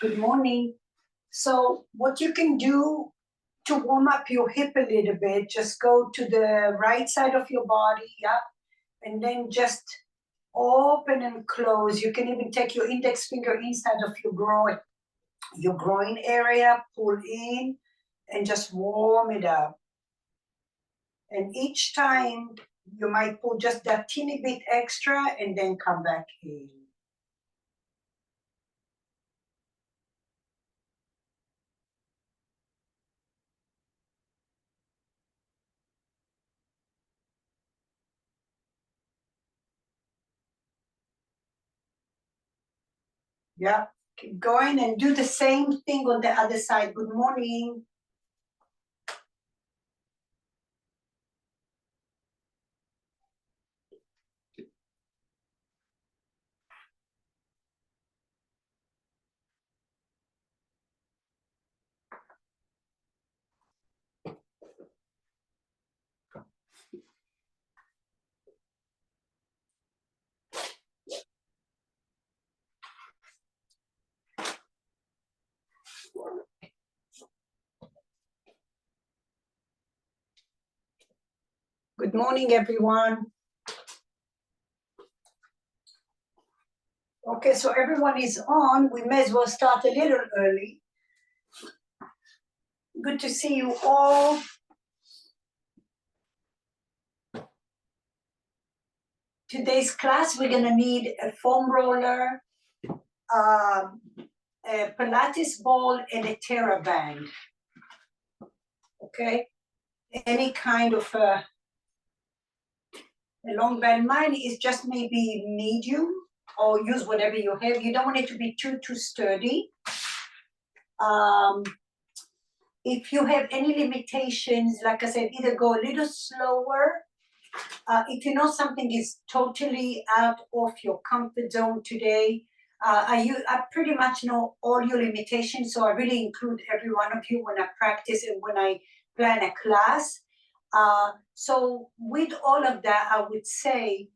Good morning. So what you can do to warm up your hip a little bit, just go to the right side of your body, yeah, and then just open and close. You can even take your index finger inside of your groin area, pull in, and just warm it up. And each time you might pull just that teeny bit extra and then come back in. Yeah, keep going and do the same thing on the other side. Good morning. Good morning, everyone. Okay, so everyone is on. We may as well start a little early. Good to see you all. Today's class, we're gonna need a foam roller, a Pilates ball, and a TheraBand. Okay, any kind of a long band. Mine is just maybe medium, or use whatever you have. You don't want it to be too sturdy. If you have any limitations, like I said, either go a little slower. If you know something is totally out of your comfort zone today, I pretty much know all your limitations, so I really include every one of you when I practice and when I plan a class. So with all of that, I would say,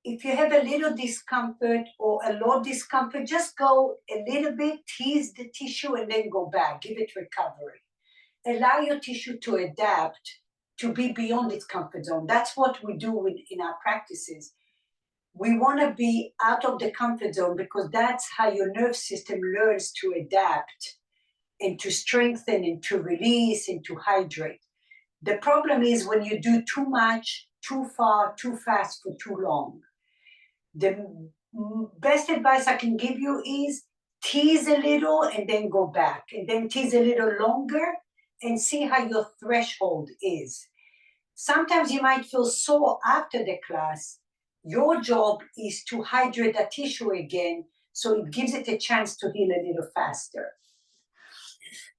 if you have a little discomfort or a low discomfort, just go a little bit, tease the tissue, and then go back, give it recovery. Allow your tissue to adapt, to be beyond its comfort zone. That's what we do in our practices. We want to be out of the comfort zone because that's how your nerve system learns to adapt and to strengthen and to release and to hydrate. The problem is when you do too much, too far, too fast for too long. The best advice I can give you is tease a little and then go back, and then tease a little longer and see how your threshold is. Sometimes you might feel sore after the class. Your job is to hydrate the tissue again, so it gives it a chance to heal a little faster.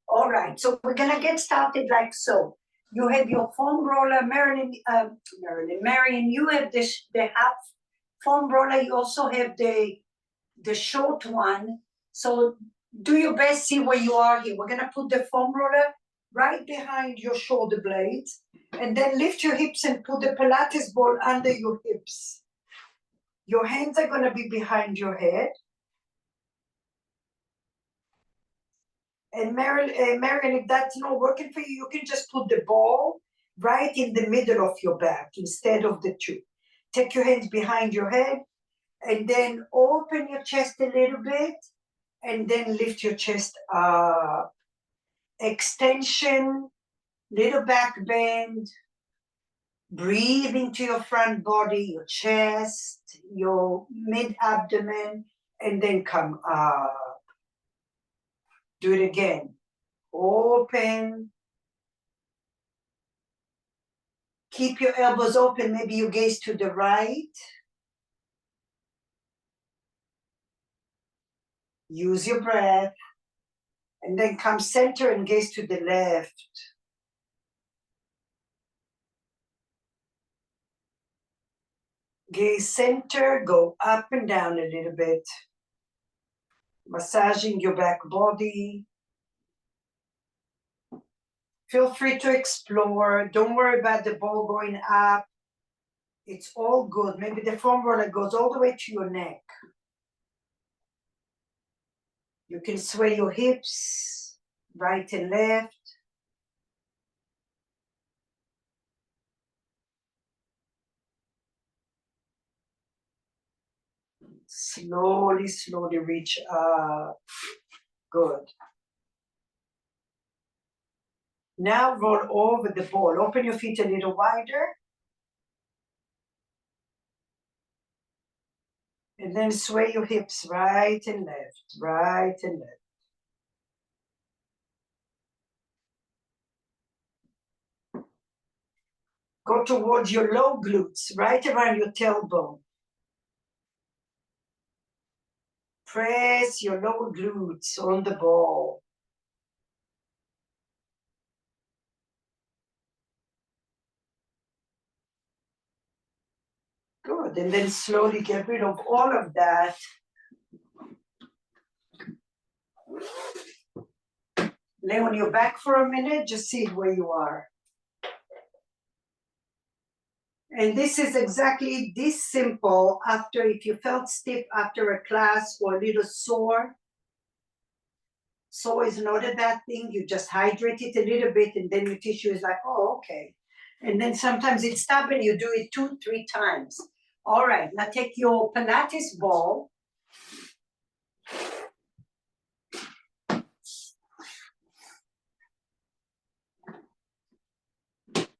All right, so we're gonna get started like so. You have your foam roller, Marion, you have the half foam roller, you also have the short one. So do your best, see where you are here. We're gonna put the foam roller right behind your shoulder blades, and then lift your hips and put the Pilates ball under your hips. Your hands are gonna be behind your head. And Marion, if that's not working for you, you can just put the ball right in the middle of your back instead of the two. Take your hands behind your head, and then open your chest a little bit, and then lift your chest up. Extension, little back bend. Breathe into your front body, your chest, your mid-abdomen, and then come up. Do it again. Open. Keep your elbows open, maybe you gaze to the right. Use your breath. And then come center and gaze to the left. Gaze center, go up and down a little bit. Massaging your back body. Feel free to explore. Don't worry about the ball going up. It's all good. Maybe the foam roller goes all the way to your neck. You can sway your hips, right and left. Slowly, slowly reach up. Good. Now roll over the ball. Open your feet a little wider. And then sway your hips right and left, right and left. Go towards your low glutes, right around your tailbone. Press your lower glutes on the ball. Good, and then slowly get rid of all of that. Lay on your back for a minute, just see where you are. And this is exactly this simple after, if you felt stiff after a class or a little sore. Sore is not a bad thing, you just hydrate it a little bit and then your tissue is like, oh, okay. And then sometimes it's stubborn, you do it 2-3 times. All right, now take your Pilates ball.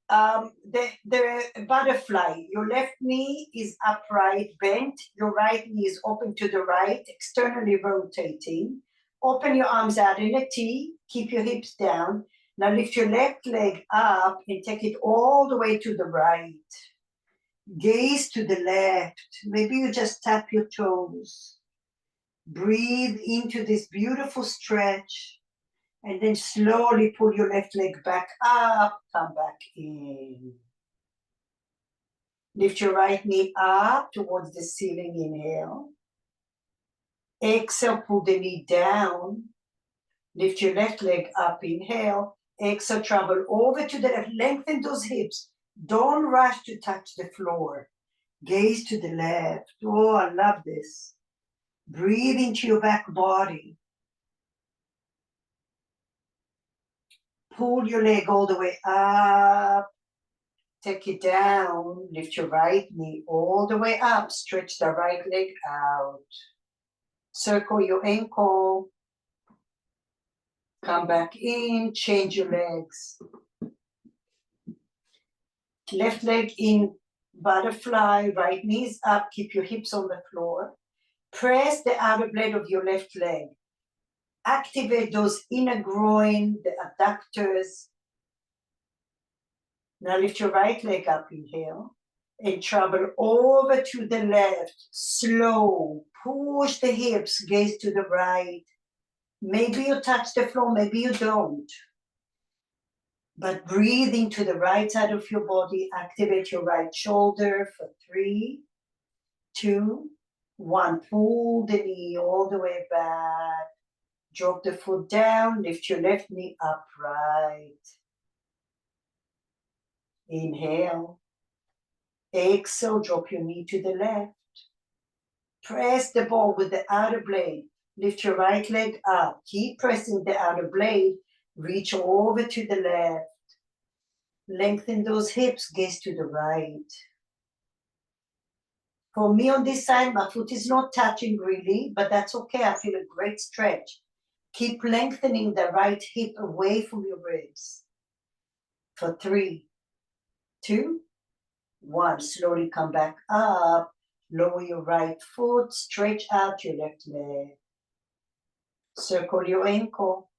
The butterfly, your left knee is upright, bent. Your right knee is open to the right, externally rotating. Open your arms out in a T, keep your hips down. Now lift your left leg up and take it all the way to the right. Gaze to the left. Maybe you just tap your toes. Breathe into this beautiful stretch. And then slowly pull your left leg back up, come back in. Lift your right knee up towards the ceiling, inhale. Exhale, pull the knee down. Lift your left leg up, inhale. Exhale, travel over to the left. Lengthen those hips. Don't rush to touch the floor. Gaze to the left. Oh, I love this. Breathe into your back body. Pull your leg all the way up. Take it down. Lift your right knee all the way up. Stretch the right leg out. Circle your ankle. Come back in. Change your legs. Left leg in butterfly. Right knee is up. Keep your hips on the floor. Press the outer blade of your left leg. Activate those inner groin, the adductors. Now lift your right leg up, inhale, and travel over to the left, slow. Push the hips, gaze to the right. Maybe you touch the floor, maybe you don't. But breathe into the right side of your body. Activate your right shoulder for 3, 2, 1. Pull the knee all the way back. Drop the foot down, lift your left knee upright. Inhale. Exhale, drop your knee to the left. Press the ball with the outer blade. Lift your right leg up. Keep pressing the outer blade. Reach over to the left. Lengthen those hips, gaze to the right. For me on this side, my foot is not touching really, but that's okay. I feel a great stretch. Keep lengthening the right hip away from your ribs. For 3, 2, 1. Slowly come back up. Lower your right foot. Stretch out your left leg. Circle your ankle.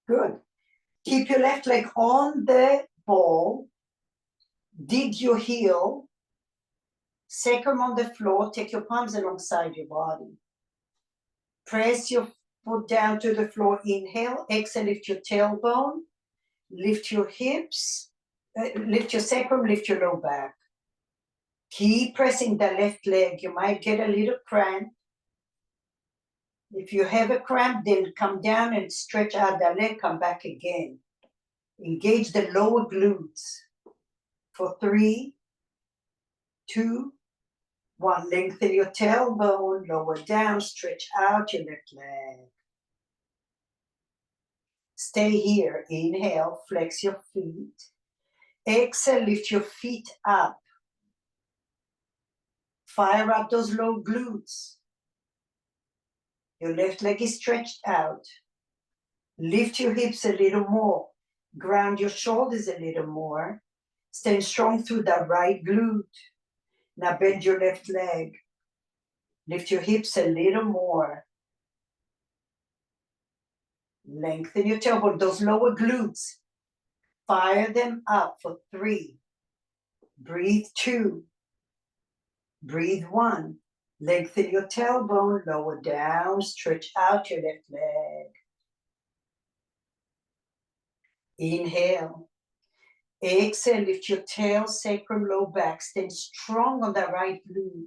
Good. Keep your left leg on the ball. Dig your heel. Sacrum on the floor. Take your palms alongside your body. Press your foot down to the floor. Inhale. Exhale, lift your tailbone. Lift your hips. Lift your sacrum, lift your low back. Keep pressing the left leg. You might get a little cramp. If you have a cramp, then come down and stretch out the leg, come back again. Engage the lower glutes. For 3, 2, 1, lengthen your tailbone, lower down, stretch out your left leg. Stay here. Inhale, flex your feet. Exhale, lift your feet up. Fire up those low glutes. Your left leg is stretched out. Lift your hips a little more. Ground your shoulders a little more. Stand strong through the right glute. Now bend your left leg. Lift your hips a little more. Lengthen your tailbone, those lower glutes. Fire them up for 3. Breathe 2. Breathe 1. Lengthen your tailbone, lower down, stretch out your left leg. Inhale. Exhale, lift your tail, sacrum, low back. Stand strong on the right glute.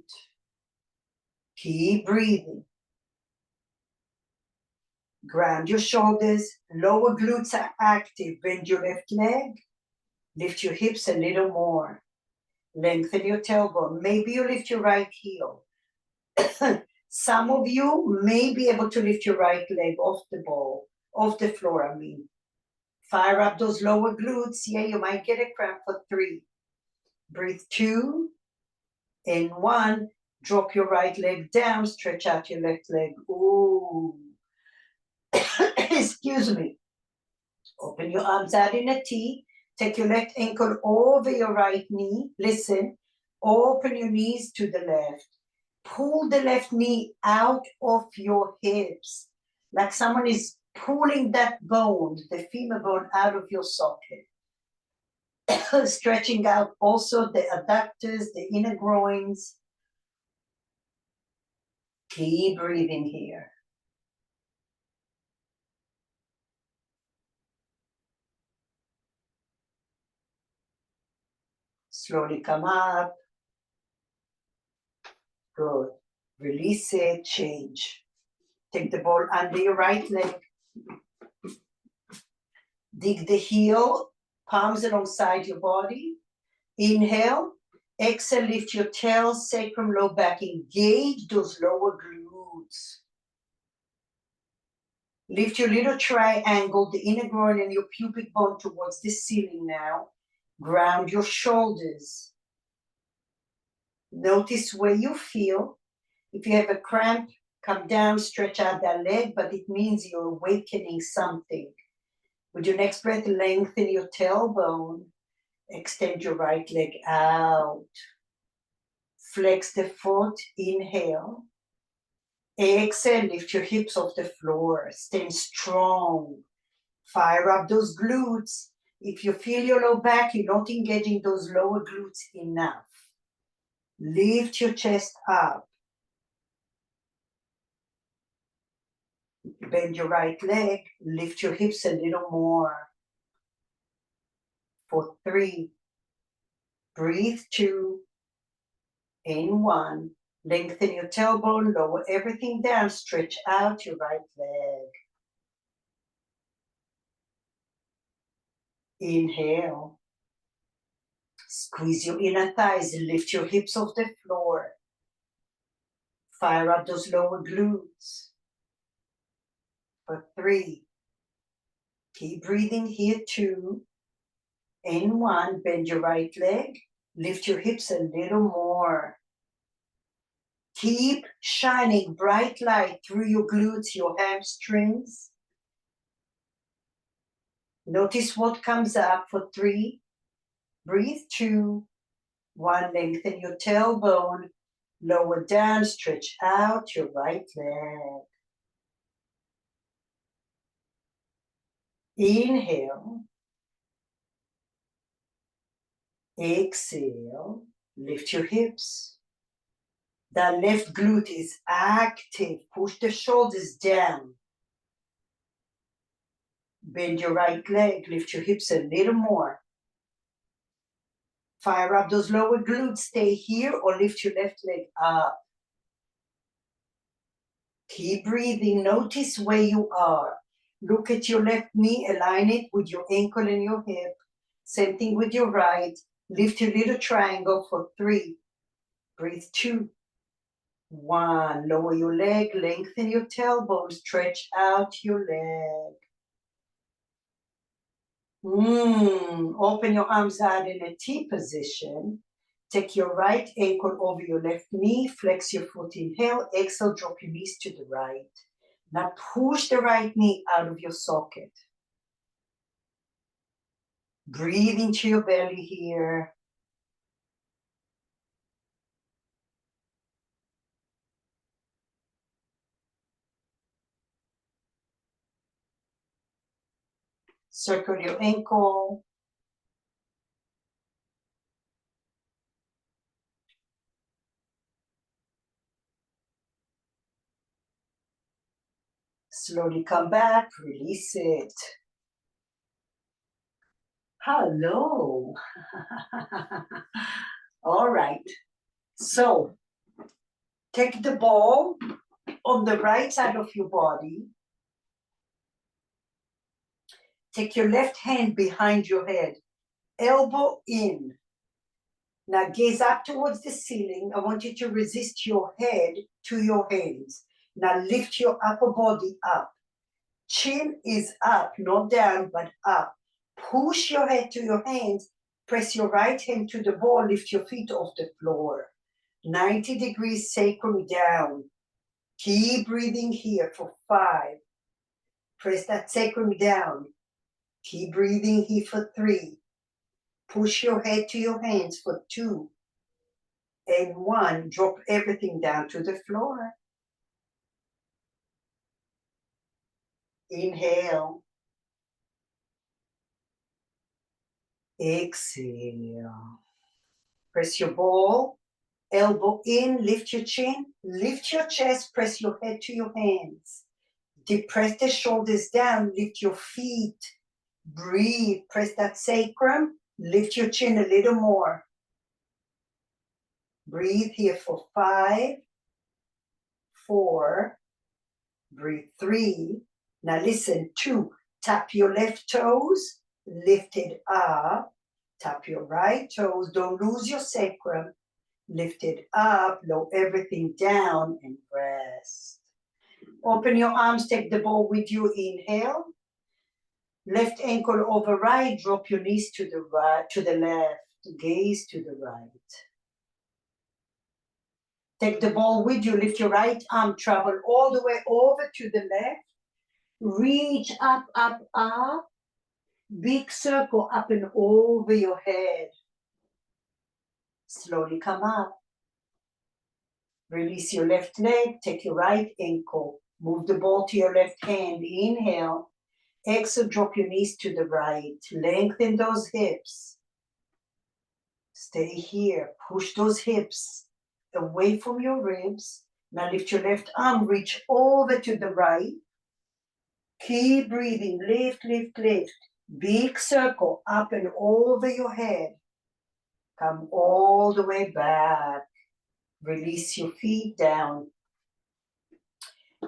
Keep breathing. Ground your shoulders, lower glutes are active. Bend your left leg. Lift your hips a little more. Lengthen your tailbone. Maybe you lift your right heel. Some of you may be able to lift your right leg off the floor, Fire up those lower glutes. Yeah, you might get a cramp for 3. Breathe 2 and 1. Drop your right leg down. Stretch out your left leg. Ooh. Excuse me. Open your arms out in a T. Take your left ankle over your right knee. Listen. Open your knees to the left. Pull the left knee out of your hips. Like someone is pulling that bone, the femur bone, out of your socket. Stretching out also the adductors, the inner groins. Keep breathing here. Slowly come up. Good. Release it, change. Take the ball under your right leg. Dig the heel, palms alongside your body. Inhale. Exhale, lift your tail, sacrum, low back. Engage those lower glutes. Lift your little triangle, the inner groin and your pubic bone towards the ceiling now. Ground your shoulders. Notice where you feel. If you have a cramp, come down, stretch out that leg, but it means you're awakening something. With your next breath, lengthen your tailbone. Extend your right leg out. Flex the foot. Inhale. Exhale, lift your hips off the floor. Stand strong. Fire up those glutes. If you feel your low back, you're not engaging those lower glutes enough. Lift your chest up. Bend your right leg. Lift your hips a little more. For 3. Breathe 2. And 1. Lengthen your tailbone. Lower everything down. Stretch out your right leg. Inhale. Squeeze your inner thighs. Lift your hips off the floor. Fire up those lower glutes. For 3. Keep breathing here. 2. And 1. Bend your right leg. Lift your hips a little more. Keep shining bright light through your glutes, your hamstrings. Notice what comes up for 3. Breathe 2. 1. Lengthen your tailbone. Lower down, stretch out your right leg. Inhale. Exhale. Lift your hips. The left glute is active. Push the shoulders down. Bend your right leg. Lift your hips a little more. Fire up those lower glutes. Stay here or lift your left leg up. Keep breathing. Notice where you are. Look at your left knee. Align it with your ankle and your hip. Same thing with your right. Lift your little triangle for 3. Breathe 2. 1, lower your leg, lengthen your tailbone, stretch out your leg. Open your arms out in a T position. Take your right ankle over your left knee, flex your foot, inhale, exhale, drop your knees to the right. Now push the right knee out of your socket. Breathe into your belly here. Circle your ankle. Slowly come back, release it. Hello. All right. So take the ball on the right side of your body. Take your left hand behind your head, elbow in. Now gaze up towards the ceiling. I want you to resist your head to your hands. Now lift your upper body up. Chin is up, not down, but up. Push your head to your hands. Press your right hand to the ball. Lift your feet off the floor. 90 degrees sacrum down. Keep breathing here for 5. Press that sacrum down. Keep breathing here for 3. Push your head to your hands for 2. And 1. Drop everything down to the floor. Inhale. Exhale. Press your ball. Elbow in, lift your chin, lift your chest, press your head to your hands. Depress the shoulders down, lift your feet. Breathe, press that sacrum, lift your chin a little more. Breathe here for 5, 4, breathe 3. Now listen, 2, tap your left toes, lift it up. Tap your right toes, don't lose your sacrum. Lift it up, lower everything down, and rest. Open your arms, take the ball with you. Inhale. Left ankle over right, drop your knees to the right, to the left, gaze to the right. Take the ball with you, lift your right arm, travel all the way over to the left. Reach up, up, up. Big circle up and over your head. Slowly come up. Release your left leg, take your right ankle, move the ball to your left hand, inhale. Exhale, drop your knees to the right, lengthen those hips. Stay here, push those hips away from your ribs. Now lift your left arm, reach over to the right. Keep breathing, lift, lift, lift. Big circle up and over your head. Come all the way back. Release your feet down.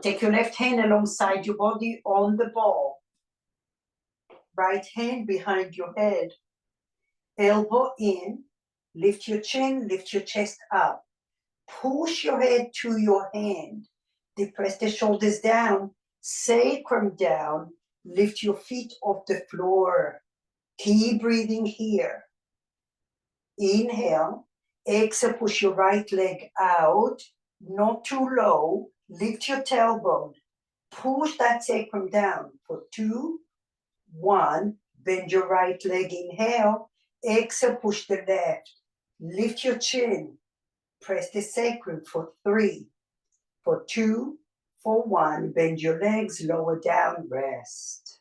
Take your left hand alongside your body on the ball. Right hand behind your head. Elbow in. Lift your chin, lift your chest up. Push your head to your hand. Depress the shoulders down. Sacrum down. Lift your feet off the floor. Keep breathing here. Inhale. Exhale, push your right leg out. Not too low. Lift your tailbone. Push that sacrum down for 2, 1. Bend your right leg. Inhale. Exhale, push the left. Lift your chin. Press the sacrum for 3. For 2, for 1. Bend your legs. Lower down. Rest.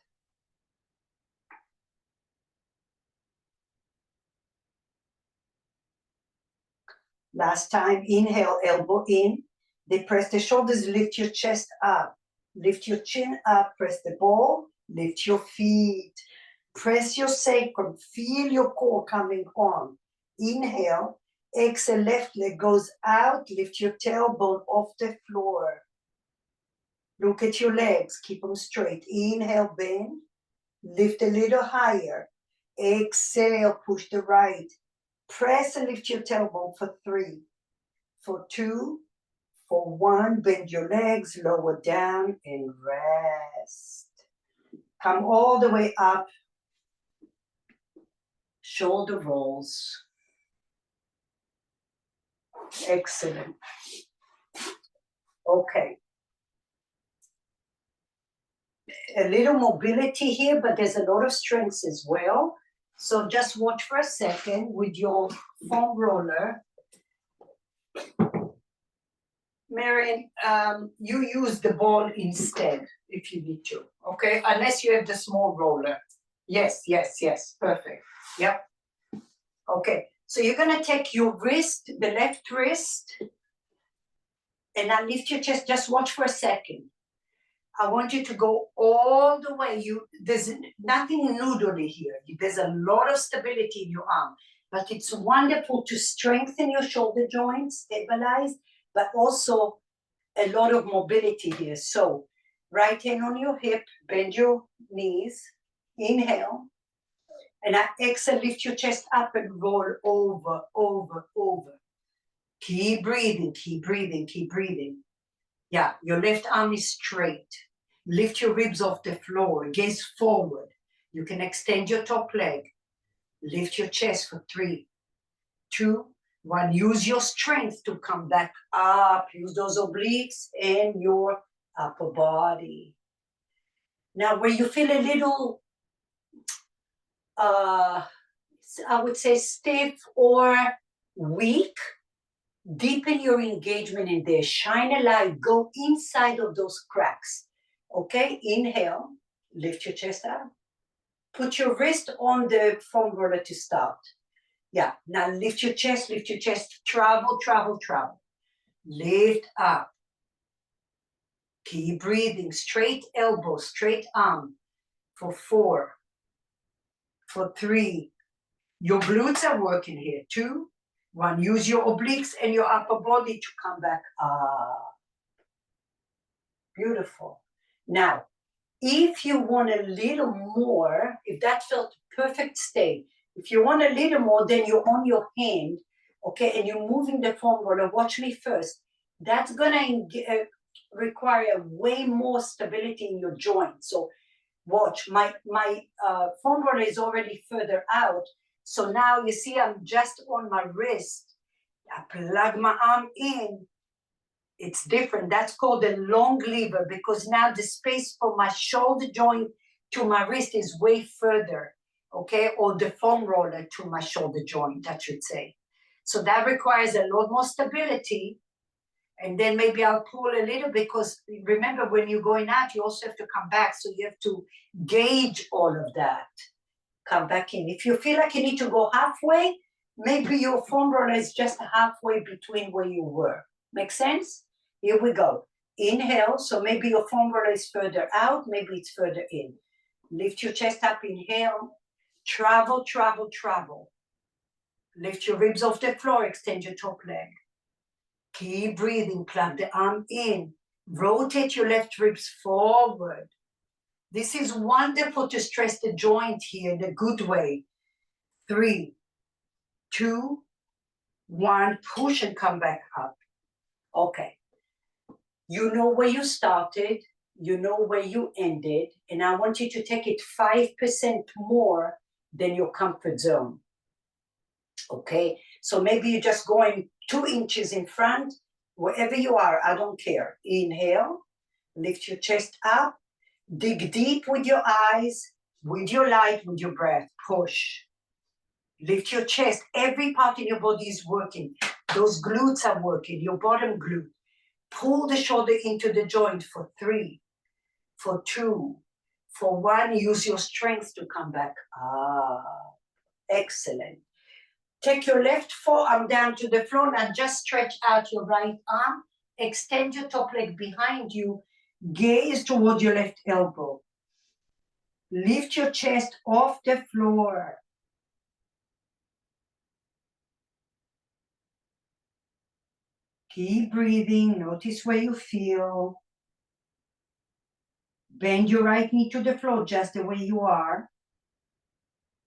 Last time, inhale, elbow in. Depress the shoulders, lift your chest up. Lift your chin up, press the ball, lift your feet. Press your sacrum, feel your core coming on. Inhale, exhale, left leg goes out, lift your tailbone off the floor. Look at your legs, keep them straight. Inhale, bend, lift a little higher. Exhale, push the right. Press and lift your tailbone for 3, for 2, For 1, bend your legs, lower down and rest. Come all the way up. Shoulder rolls. Excellent. Okay. A little mobility here, but there's a lot of strength as well. So just watch for a second with your foam roller. Marion, you use the ball instead if you need to, okay? Unless you have the small roller. Yes, yes, yes, perfect. Yep. Okay, so you're gonna take your wrist, the left wrist, and now lift your chest. Just watch for a second. I want you to go all the way. There's nothing noodly here. There's a lot of stability in your arm, but it's wonderful to strengthen your shoulder joints, stabilize, but also a lot of mobility here. So right hand on your hip, bend your knees, inhale, and exhale, lift your chest up and roll over, over, over. Keep breathing, keep breathing, keep breathing. Yeah, your left arm is straight. Lift your ribs off the floor, gaze forward. You can extend your top leg. Lift your chest for 3, 2, 1. Use your strength to come back up. Use those obliques and your upper body. Now, where you feel a little, I would say stiff or weak, deepen your engagement in there. Shine a light. Go inside of those cracks. Okay, inhale, lift your chest up. Put your wrist on the foam roller to start. Yeah, now lift your chest, travel, travel, travel. Lift up. Keep breathing, straight elbow, straight arm. For 4, for 3. Your glutes are working here. 2, 1. Use your obliques and your upper body to come back up. Beautiful. Now, if you want a little more, if that felt perfect stay, if you want a little more, then you're on your hand, okay, and you're moving the foam roller. Watch me first. That's gonna require way more stability in your joint. So watch, my foam roller is already further out. So now you see I'm just on my wrist. I plug my arm in. It's different. That's called a long lever because now the space from my shoulder joint to my wrist is way further, okay? Or the foam roller to my shoulder joint, I should say. So that requires a lot more stability. And then maybe I'll pull a little because remember when you're going out, you also have to come back. So you have to gauge all of that. Come back in. If you feel like you need to go halfway, maybe your foam roller is just halfway between where you were. Make sense? Here we go. Inhale, so maybe your foam roller is further out, maybe it's further in. Lift your chest up, inhale. Travel, travel, travel. Lift your ribs off the floor, extend your top leg. Keep breathing, plug the arm in. Rotate your left ribs forward. This is wonderful to stress the joint here in a good way. 3, 2, 1, push and come back up. Okay. You know where you started, you know where you ended, and I want you to take it 5% more than your comfort zone. Okay, so maybe you're just going 2 inches in front, wherever you are, I don't care. Inhale, lift your chest up, dig deep with your eyes, with your light, with your breath, push. Lift your chest, every part in your body is working. Those glutes are working, your bottom glute. Pull the shoulder into the joint for 3, for 2, for 1. Use your strength to come back. Excellent. Take your left forearm down to the floor and just stretch out your right arm. Extend your top leg behind you. Gaze toward your left elbow. Lift your chest off the floor. Keep breathing. Notice where you feel. Bend your right knee to the floor just the way you are.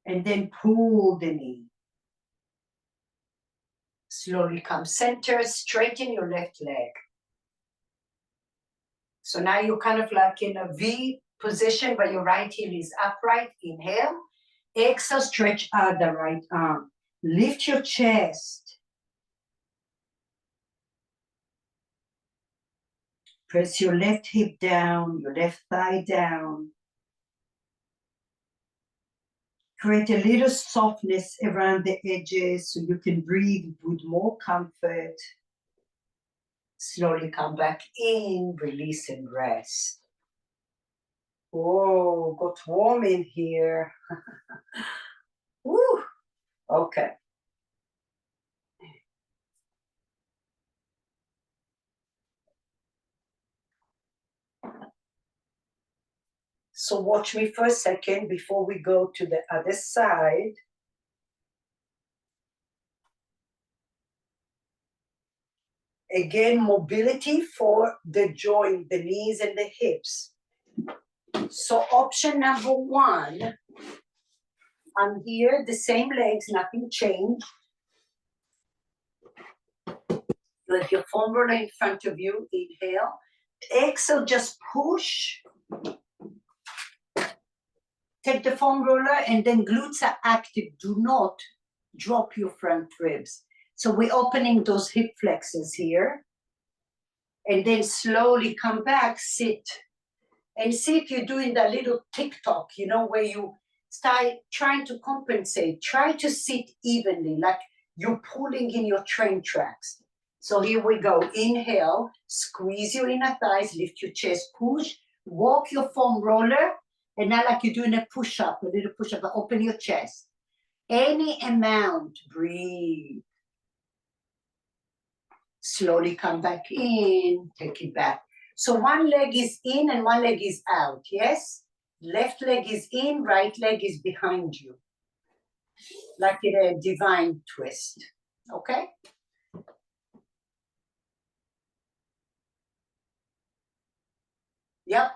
And then pull the knee. Slowly come center, straighten your left leg. So now you're kind of like in a V position where your right heel is upright. Inhale. Exhale, stretch out the right arm. Lift your chest. Press your left hip down, your left thigh down. Create a little softness around the edges so you can breathe with more comfort. Slowly come back in, release and rest. Oh, got warm in here. Woo. Okay. So watch me for a second before we go to the other side. Again, mobility for the joint, the knees and the hips. So option number one, I'm here, the same legs, nothing changed. You have your foam roller in front of you, inhale. Exhale, just push. Take the foam roller and then glutes are active. Do not drop your front ribs. So we're opening those hip flexors here. And then slowly come back, sit. And see if you're doing that little tick-tock, you know, where you start trying to compensate. Try to sit evenly, like you're pulling in your train tracks. So here we go. Inhale, squeeze your inner thighs, lift your chest, push, walk your foam roller. And now like you're doing a push-up, a little push-up, but open your chest. Any amount, breathe. Slowly come back in, take it back. So one leg is in and one leg is out, yes? Left leg is in, right leg is behind you. Like in a divine twist, okay? Yep.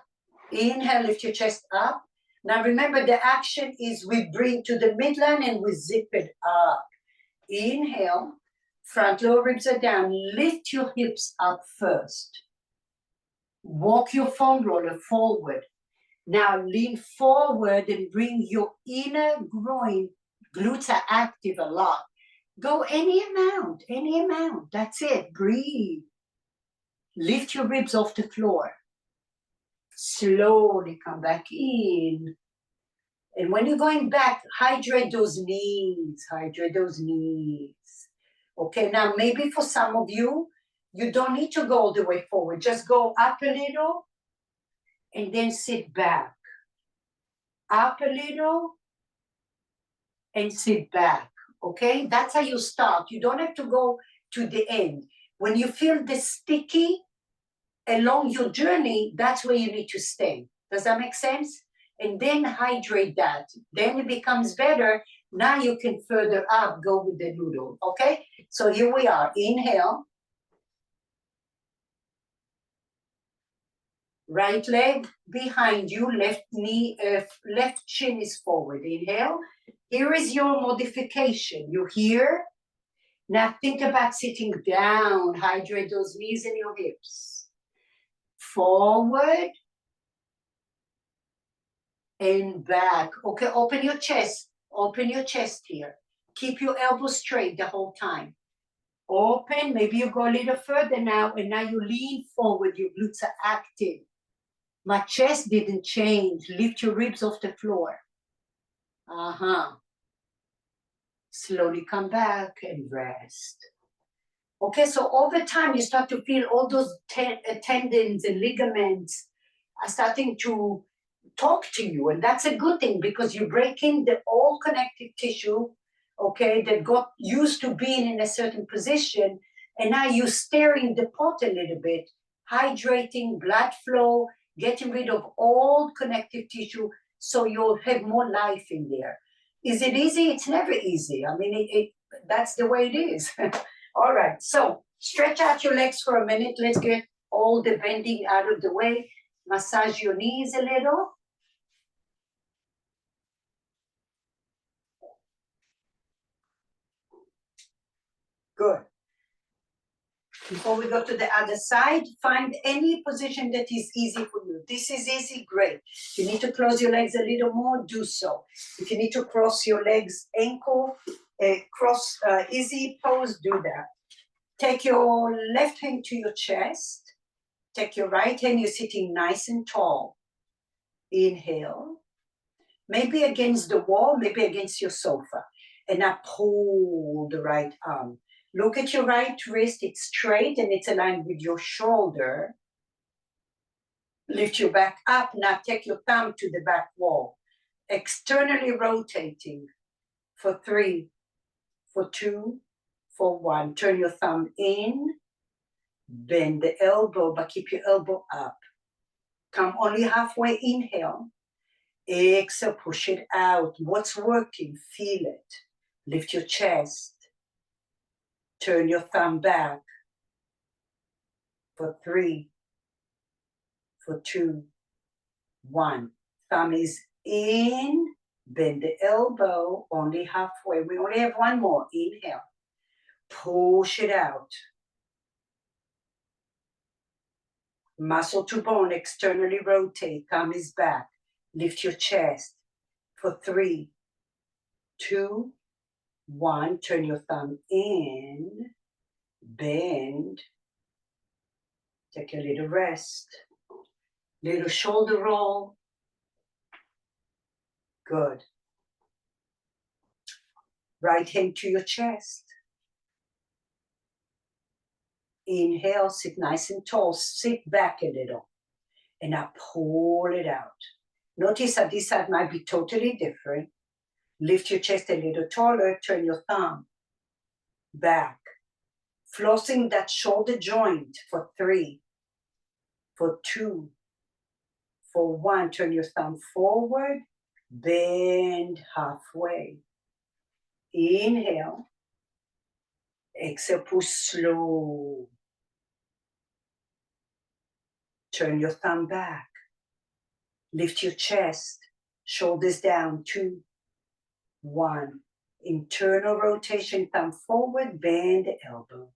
Inhale, lift your chest up. Now remember the action is we bring to the midline and we zip it up. Inhale, front lower ribs are down. Lift your hips up first. Walk your foam roller forward. Now lean forward and bring your inner groin. Glutes are active a lot. Go any amount, any amount. That's it. Breathe. Lift your ribs off the floor. Slowly come back in. And when you're going back, hydrate those knees. Hydrate those knees. Okay, now maybe for some of you, you don't need to go all the way forward. Just go up a little and then sit back. Up a little and sit back. Okay, that's how you start. You don't have to go to the end. When you feel the sticky along your journey, that's where you need to stay. Does that make sense? And then hydrate that. Then it becomes better. Now you can further up, go with the noodle. Okay, so here we are. Inhale. Right leg behind you, left knee, left chin is forward. Inhale. Here is your modification. You're here. Now think about sitting down. Hydrate those knees and your hips. Forward and back. Okay, open your chest. Open your chest here. Keep your elbows straight the whole time. Open. Maybe you go a little further now, and now you lean forward. Your glutes are active. My chest didn't change. Lift your ribs off the floor. Slowly come back and rest. Okay, so over time, you start to feel all those tendons and ligaments are starting to talk to you. And that's a good thing because you're breaking the all connective tissue, okay, that got used to being in a certain position. And now you're stirring the pot a little bit, hydrating, blood flow, getting rid of all connective tissue so you'll have more life in there. Is it easy? It's never easy. I mean, that's the way it is. All right, so stretch out your legs for a minute. Let's get all the bending out of the way. Massage your knees a little. Good. Before we go to the other side, find any position that is easy for you. This is easy, great. If you need to close your legs a little more, do so. If you need to cross your legs, ankle, easy pose, do that. Take your left hand to your chest. Take your right hand, you're sitting nice and tall. Inhale. Maybe against the wall, maybe against your sofa. And now pull the right arm. Look at your right wrist, it's straight and it's aligned with your shoulder. Lift your back up, now take your thumb to the back wall. Externally rotating for 3, for 2, for 1. Turn your thumb in, bend the elbow, but keep your elbow up. Come only halfway, inhale. Exhale, push it out. What's working? Feel it. Lift your chest. Turn your thumb back for 3, for 2, 1. Thumb is in, bend the elbow, only halfway. We only have one more. Inhale. Push it out. Muscle to bone, externally rotate. Thumb is back. Lift your chest for 3, 2, 1. Turn your thumb in, bend. Take a little rest. Little shoulder roll. Good. Right hand to your chest. Inhale, sit nice and tall. Sit back a little. And now pull it out. Notice that this side might be totally different. Lift your chest a little taller. Turn your thumb back. Flossing that shoulder joint for 3, for 2, for 1. Turn your thumb forward. Bend halfway. Inhale. Exhale, push slow. Turn your thumb back. Lift your chest. Shoulders down. 2, 1. Internal rotation, thumb forward, bend the elbow.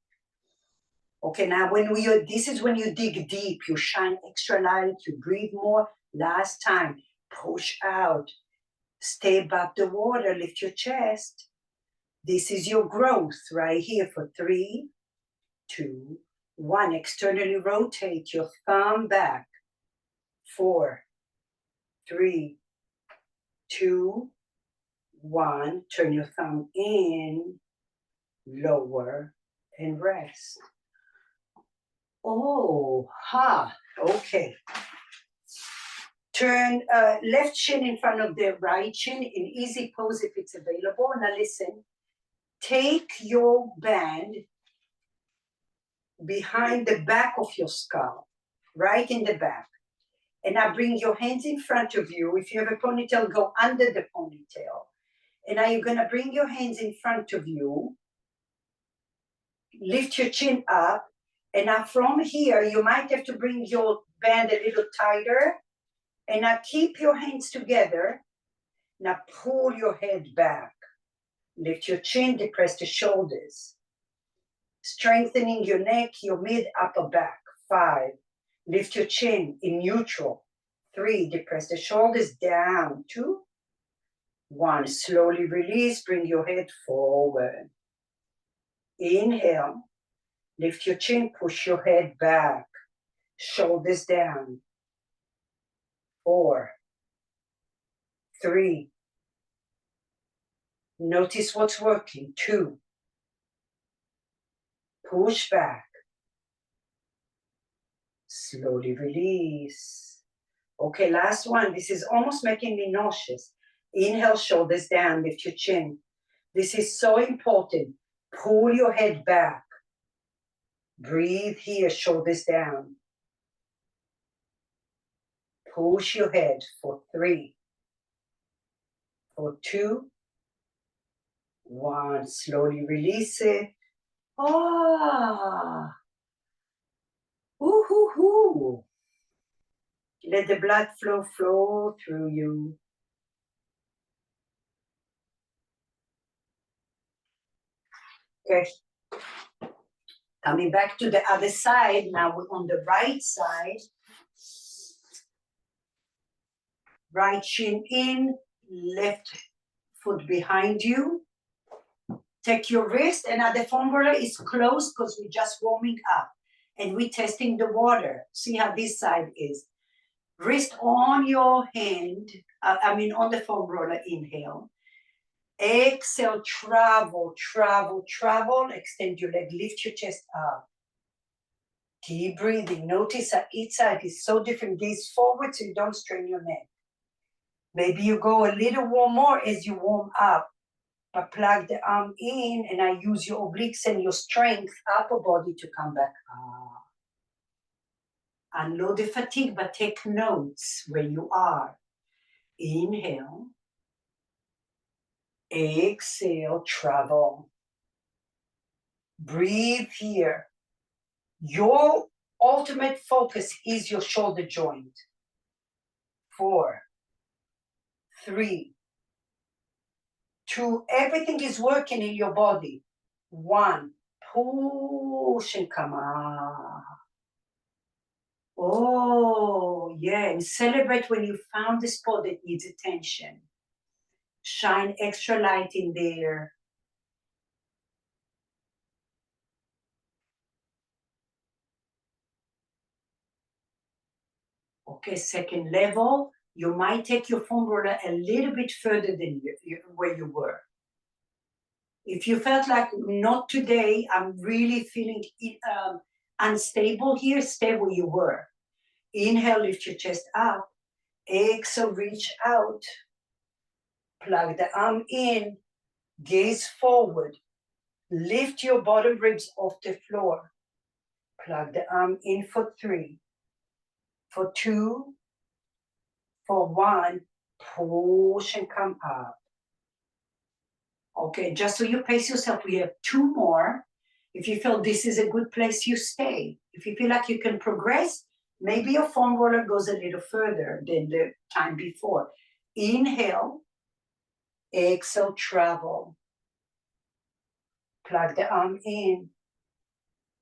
Okay, now this is when you dig deep, you shine extra light, you breathe more. Last time, push out. Stay above the water, lift your chest. This is your growth right here for 3, 2, 1. Externally rotate your thumb back. 4, 3, 2, 1. Turn your thumb in, lower, and rest. Oh, ha, okay. Turn left shin in front of the right shin in easy pose if it's available. Now listen, take your band behind the back of your skull, right in the back. And now bring your hands in front of you. If you have a ponytail, go under the ponytail. And now you're gonna bring your hands in front of you. Lift your chin up. And now from here, you might have to bring your band a little tighter. And now keep your hands together. Now pull your head back. Lift your chin, depress the shoulders. Strengthening your neck, your mid, upper back. 5. Lift your chin in neutral. 3. Depress the shoulders down. 2. 1. Slowly release, bring your head forward. Inhale. Lift your chin, push your head back. Shoulders down. 4, 3. Notice what's working. 2. Push back. Slowly release. Okay, last one. This is almost making me nauseous. Inhale, shoulders down, lift your chin. This is so important. Pull your head back. Breathe here, shoulders down. Push your head for 3, for 2, 1. Slowly release it. Ah. Ooh, hoo, hoo. Let the blood flow through you. Okay. Coming back to the other side, now we're on the right side. Right shin in, left foot behind you. Take your wrist, and now the foam roller is closed because we're just warming up. And we're testing the water. See how this side is. Wrist on your hand, on the foam roller, inhale. Exhale, travel, travel, travel. Extend your leg, lift your chest up. Keep breathing. Notice that each side is so different. Gaze forward so you don't strain your neck. Maybe you go a little more as you warm up. But plug the arm in, and I use your obliques and your strength, upper body, to come back up. Unload the fatigue, but take notes where you are. Inhale. Exhale, travel. Breathe here. Your ultimate focus is your shoulder joint. 4, 3, 2, everything is working in your body. 1, push and come up. Oh, yeah, and celebrate when you found the spot that needs attention. Shine extra light in there. Okay, second level, you might take your foam roller a little bit further than where you were. If you felt like, not today, I'm really feeling unstable here, stay where you were. Inhale, lift your chest up. Exhale, reach out. Plug the arm in. Gaze forward. Lift your bottom ribs off the floor. Plug the arm in for 3, for 2, for 1. Push and come up. Okay, just so you pace yourself, we have 2 more. If you feel this is a good place, you stay. If you feel like you can progress, maybe your foam roller goes a little further than the time before. Inhale. Exhale, travel. Plug the arm in.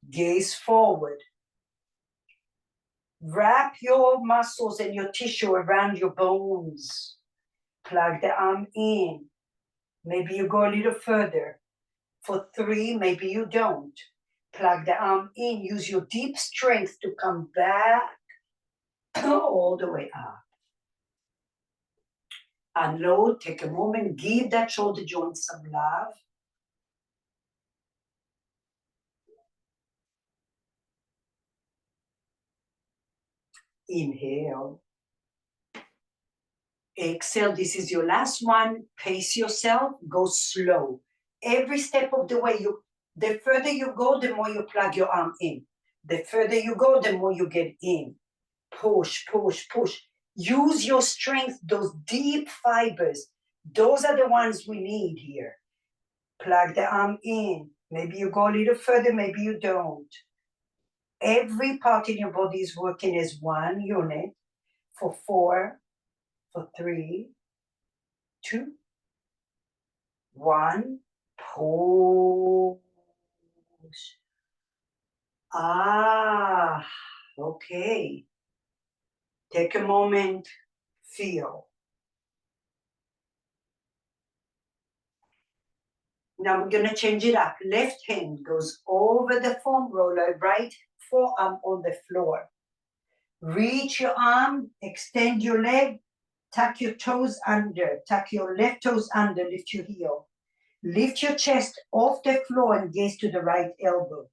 Gaze forward. Wrap your muscles and your tissue around your bones. Plug the arm in. Maybe you go a little further. For 3, maybe you don't. Plug the arm in. Use your deep strength to come back all the way up. Unload. Take a moment. Give that shoulder joint some love. Inhale. Exhale. This is your last one. Pace yourself. Go slow. Every step of the way, the further you go, the more you plug your arm in. The further you go, the more you get in. Push, push, push. Use your strength, those deep fibers. Those are the ones we need here. Plug the arm in. Maybe you go a little further, maybe you don't. Every part in your body is working as one unit. For 4, for 3, 2, 1. Push. Okay. Take a moment, feel. Now we're going to change it up. Left hand goes over the foam roller, right forearm on the floor. Reach your arm, extend your leg, tuck your toes under, tuck your left toes under, lift your heel. Lift your chest off the floor and gaze to the right elbow.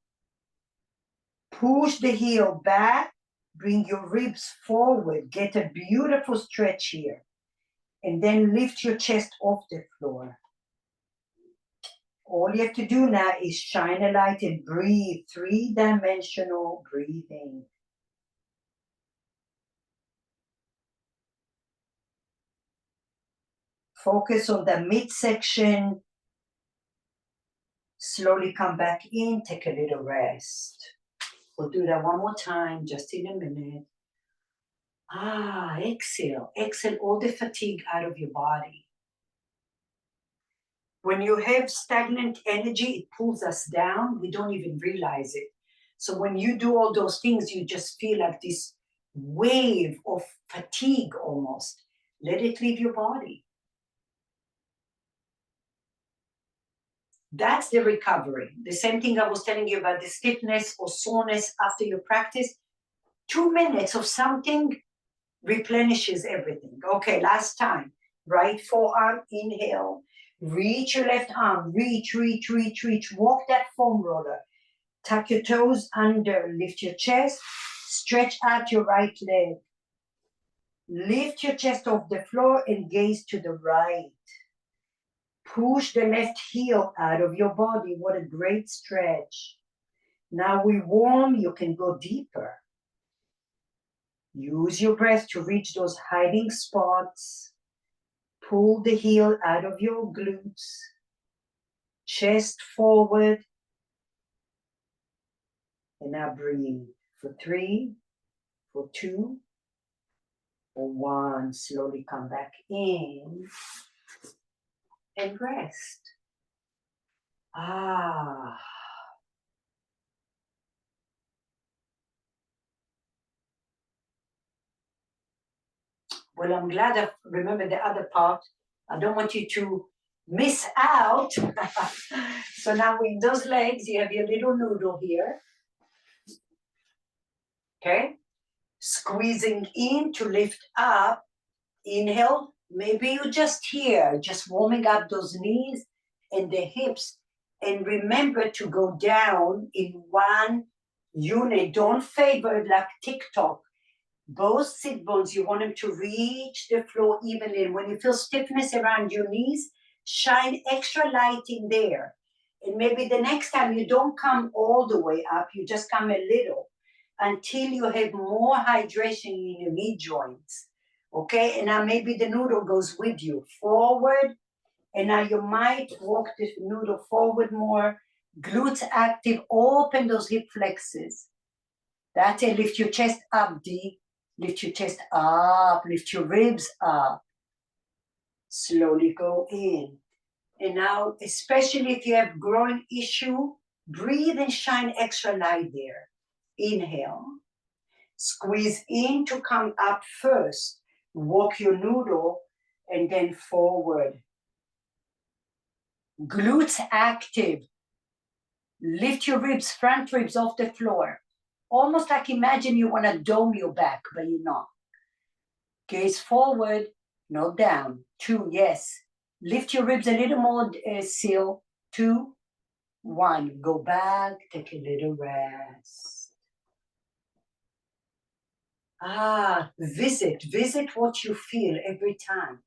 Push the heel back, bring your ribs forward, get a beautiful stretch here. And then lift your chest off the floor. All you have to do now is shine a light and breathe, 3-dimensional breathing. Focus on the midsection. Slowly come back in, take a little rest. We'll do that one more time, just in a minute. Exhale. Exhale all the fatigue out of your body. When you have stagnant energy, it pulls us down. We don't even realize it. So when you do all those things, you just feel like this wave of fatigue almost. Let it leave your body. That's the recovery. The same thing I was telling you about the stiffness or soreness after your practice. 2 minutes of something replenishes everything. Okay, last time. Right forearm, inhale. Reach your left arm. Reach, reach, reach, reach. Walk that foam roller. Tuck your toes under. Lift your chest. Stretch out your right leg. Lift your chest off the floor and gaze to the right. Push the left heel out of your body. What a great stretch. Now we warm, you can go deeper. Use your breath to reach those hiding spots. Pull the heel out of your glutes. Chest forward. And now breathe for 3, for 2, for 1. Slowly come back in and rest. Well, I'm glad I remember the other part. I don't want you to miss out. So now with those legs, you have your little noodle here. Okay? Squeezing in to lift up. Inhale. Maybe you're just here, just warming up those knees and the hips. And remember to go down in one unit. Don't favor like TikTok. Both sit bones, you want them to reach the floor evenly. And when you feel stiffness around your knees, shine extra light in there. And maybe the next time you don't come all the way up, you just come a little until you have more hydration in your knee joints. Okay, and now maybe the noodle goes with you forward. And now you might walk the noodle forward more. Glutes active, open those hip flexors. That's it, lift your chest up deep. Lift your chest up, lift your ribs up. Slowly go in. And now, especially if you have growing issue, breathe and shine extra light there. Inhale. Squeeze in to come up first. Walk your noodle and then forward. Glutes active. Lift your ribs, front ribs off the floor. Almost like imagine you want to dome your back, but you're not. Gaze forward, no down. 2, yes. Lift your ribs a little more, Seal. 2, 1. Go back, take a little rest. Visit what you feel every time.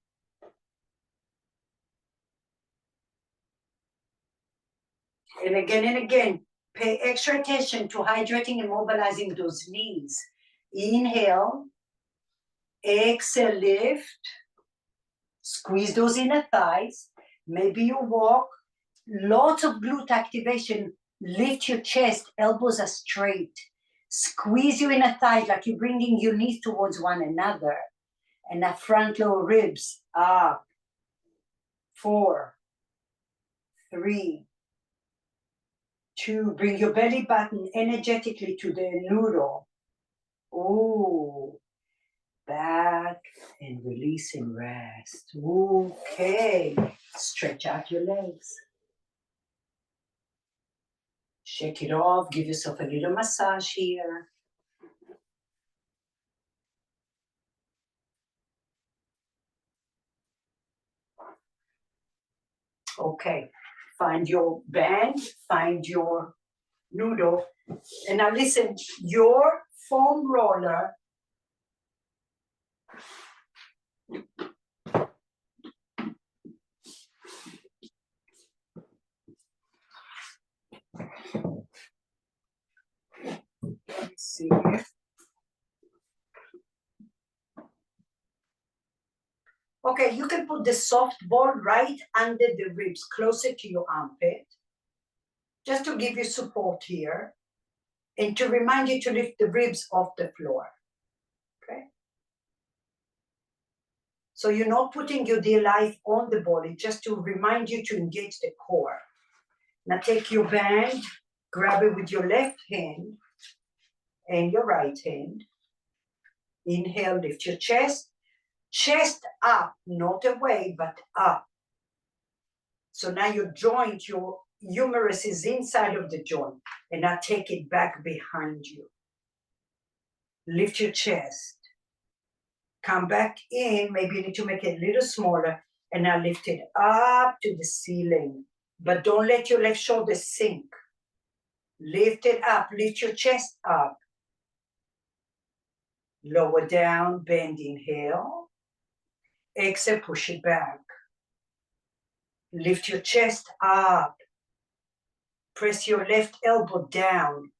And again, pay extra attention to hydrating and mobilizing those knees. Inhale. Exhale, lift. Squeeze those inner thighs. Maybe you walk. Lots of glute activation. Lift your chest. Elbows are straight. Squeeze your inner thighs like you're bringing your knees towards one another. And the front lower ribs up. 4, 3, 2. Bring your belly button energetically to the noodle. Ooh. Back and release and rest. Okay. Stretch out your legs. Shake it off. Give yourself a little massage here. Okay. Find your band. Find your noodle. And now listen, your foam roller let's see here. Okay, you can put the soft ball right under the ribs, closer to your armpit, just to give you support here, and to remind you to lift the ribs off the floor, okay? So you're not putting your dear life on the body, just to remind you to engage the core. Now take your band, Grab it with your left hand and your right hand. Inhale, lift your chest. Chest up, not away, but up. So now your joint, your humerus is inside of the joint. And now take it back behind you. Lift your chest. Come back in. Maybe you need to make it a little smaller. And now lift it up to the ceiling. But don't let your left shoulder sink. Lift it up. Lift your chest up. Lower down, bend, inhale. Exhale, push it back. Lift your chest up. Press your left elbow down.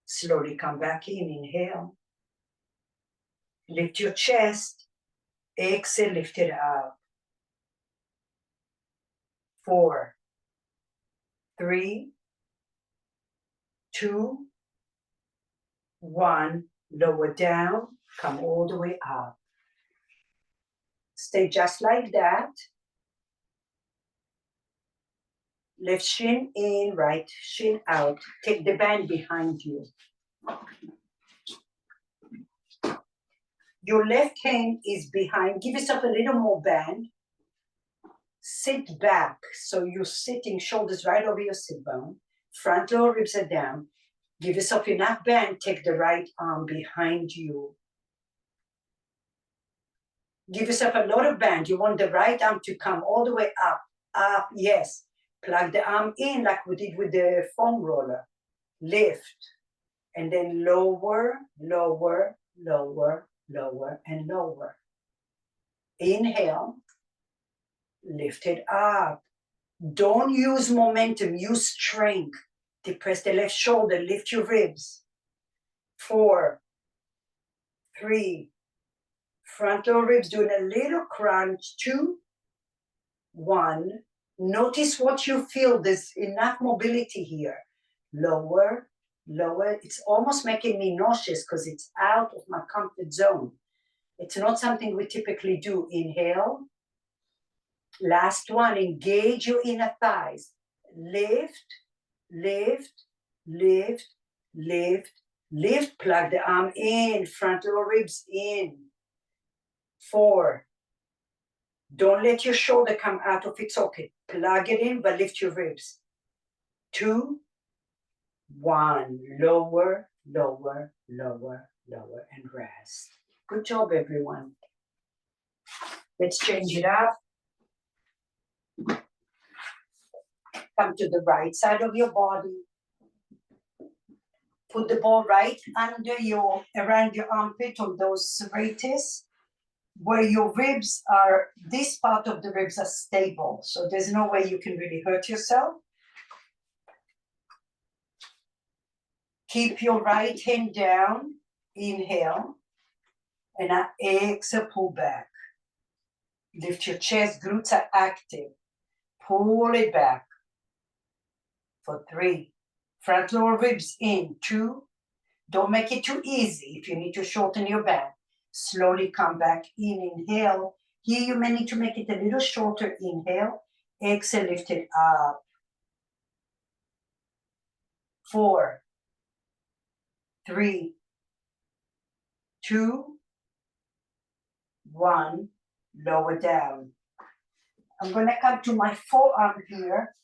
Slowly come back in, inhale. Lift your chest. Exhale, lift it up. 4, 3, 2, 1. Lower down, come all the way up. Stay just like that. Left shin in, right shin out. Take the band behind you. Your left hand is behind. Give yourself a little more band. Sit back. So you're sitting, shoulders right over your sit bone. Front lower ribs are down. Give yourself enough band. Take the right arm behind you. Give yourself a lot of band. You want the right arm to come all the way up. Up, yes. Plug the arm in like we did with the foam roller. Lift. And then lower, lower, lower, lower, and lower. Inhale. Lift it up. Don't use momentum. Use strength. Depress the left shoulder. Lift your ribs. 4, 3. Front lower ribs doing a little crunch. 2, 1. Notice what you feel. There's enough mobility here. Lower, lower. It's almost making me nauseous because it's out of my comfort zone. It's not something we typically do. Inhale. Last one. Engage your inner thighs. Lift, lift, lift, lift, lift. Plug the arm in. Front lower ribs in. 4. Don't let your shoulder come out of its socket. Plug it in, but lift your ribs. 2, 1. Lower, lower, lower, lower, and rest. Good job, everyone. Let's change it up. Come to the right side of your body. Put the ball right under around your armpit on those serratus. Where your ribs are, this part of the ribs are stable. So there's no way you can really hurt yourself. Keep your right hand down. Inhale. And now exhale, pull back. Lift your chest, glutes are active. Pull it back. For 3. Front lower ribs in. 2. Don't make it too easy if you need to shorten your back. Slowly come back in, inhale. Here you may need to make it a little shorter. Inhale, exhale, lift it up. 4, 3, 2, 1. Lower down. I'm going to come to my forearm here.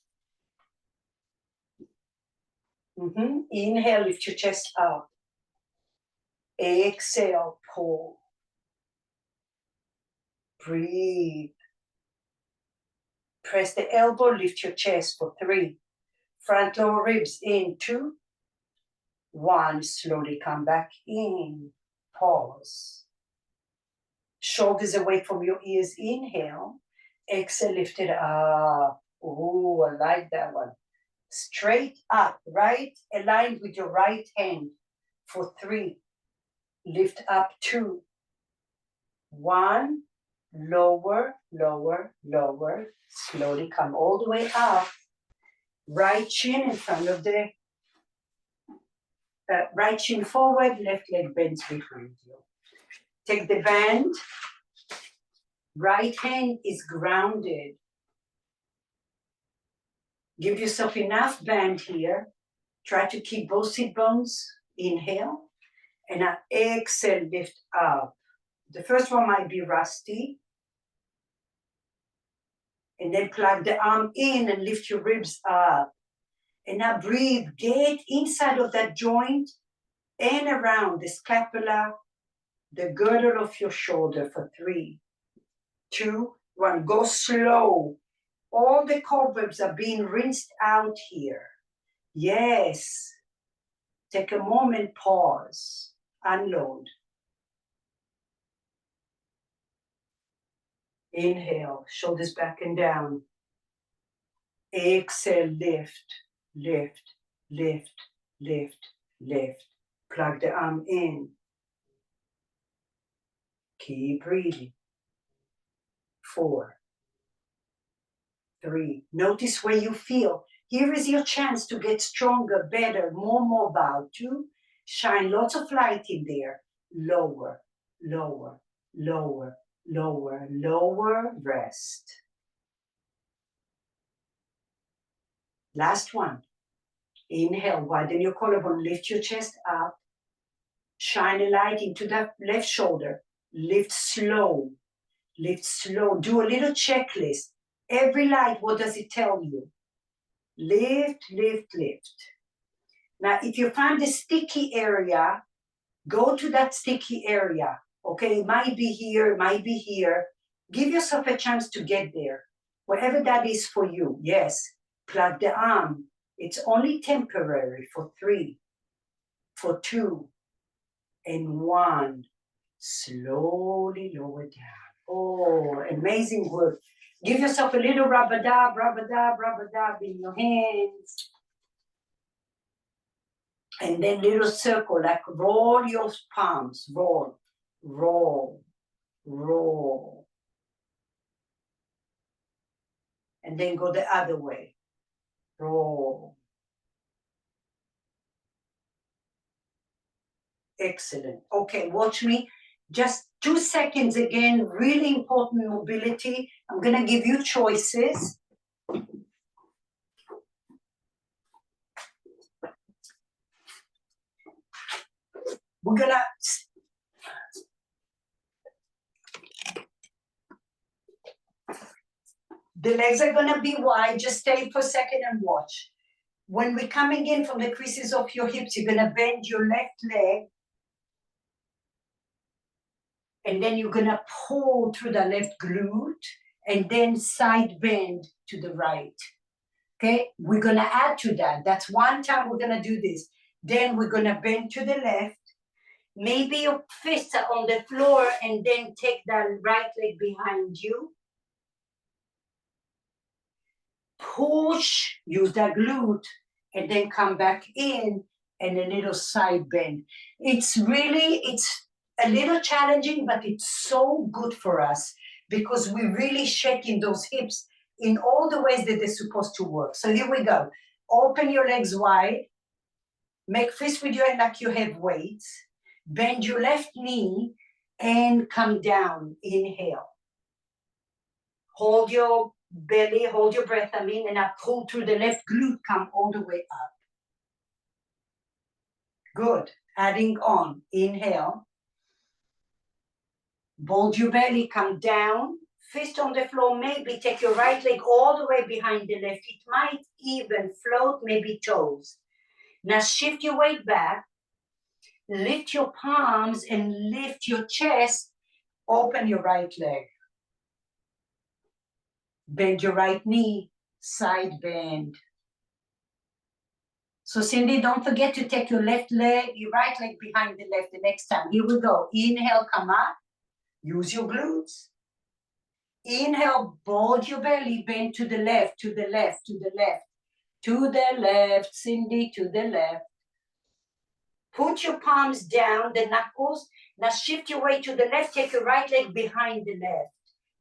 Inhale, lift your chest up. Exhale, pull. Breathe. Press the elbow, lift your chest for 3. Front lower ribs in. 2, 1. Slowly come back in. Pause. Shoulders away from your ears. Inhale. Exhale, lift it up. Oh, I like that one. Straight up, right? Aligned with your right hand for 3. Lift up. 2, 1. Lower, lower, lower. Slowly come all the way up. Right shin in front of the right shin forward, left leg bends behind you. Take the band. Right hand is grounded. Give yourself enough bend here. Try to keep both sit bones. Inhale. And now exhale, lift up. The first one might be rusty. And then plug the arm in and lift your ribs up. And now breathe. Get inside of that joint and around the scapula, the girdle of your shoulder for 3, 2, 1. Go slow. All the cobwebs are being rinsed out here. Yes. Take a moment, pause, unload. Inhale, shoulders back and down. Exhale, lift, lift, lift, lift, lift. Plug the arm in. Keep breathing. 4, 3. Notice where you feel. Here is your chance to get stronger, better, more mobile. 2. Shine lots of light in there. Lower, lower, lower, lower, lower. Rest. Last one. Inhale, widen your collarbone, lift your chest up. Shine a light into the left shoulder. Lift slow. Lift slow. Do a little checklist. Every light, what does it tell you? Lift, lift, lift. Now, if you find a sticky area, go to that sticky area. Okay, it might be here, it might be here. Give yourself a chance to get there. Wherever that is for you, yes. Plug the arm. It's only temporary for 3, for 2, and 1. Slowly lower down. Oh, amazing work. Give yourself a little rub-a-dub, rub-a-dub, rub-a-dub in your hands. And then little circle, like roll your palms. Roll, roll, roll. And then go the other way. Roll. Excellent. Okay, watch me. Just 2 seconds again, really important mobility. I'm going to give you choices. We're going to... The legs are going to be wide. Just stay for a second and watch. When we're coming in from the creases of your hips, you're going to bend your left leg. And then you're going to pull through the left glute. And then side bend to the right. Okay? We're going to add to that. That's one time we're going to do this. Then we're going to bend to the left. Maybe your fists are on the floor and then take that right leg behind you. Push, use that glute, and then come back in and a little side bend. It's a little challenging, but it's so good for us because we're really shaking those hips in all the ways that they're supposed to work. So here we go. Open your legs wide. Make fists with your hand like you have weights. Bend your left knee and come down. Inhale. Hold your belly, hold your breath, and now pull through the left glute, come all the way up. Good. Adding on. Inhale. Bulge your belly, come down. Fist on the floor, maybe take your right leg all the way behind the left. It might even float, maybe toes. Now shift your weight back. Lift your palms and lift your chest. Open your right leg. Bend your right knee, side bend. So Cindy, don't forget to take your left leg, your right leg behind the left the next time. Here we go. Inhale, come up. Use your glutes. Inhale, bulge your belly, bend to the left, to the left, to the left. To the left, Cindy, to the left. Put your palms down, the knuckles. Now shift your weight to the left, take your right leg behind the left,